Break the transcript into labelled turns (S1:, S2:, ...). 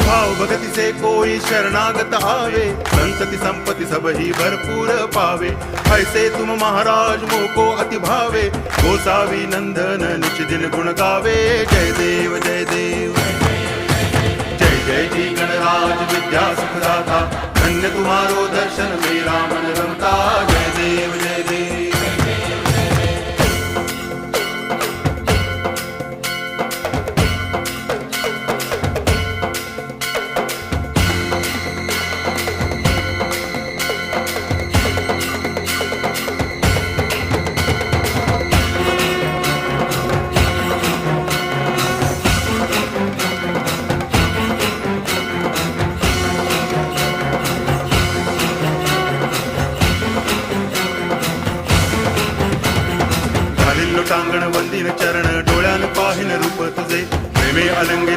S1: भाव भगतीचे कोई शरणागत आवे, संतति संपत्ति सब ही भरपूर पावे। ऐसे तुम महाराज मोको अति भावे, गोसावी नंदन निच दिन गुण गावे। जय देव जय देव, जय जय जी गणराज विद्या सुखदाता, धन्य तुम्हारो दर्शन मेरा मन रमता। जय देव जय देव। टांगण वंदीन चरण, डोळ्यान पाहिन रूप तुझे, प्रेमे अलंग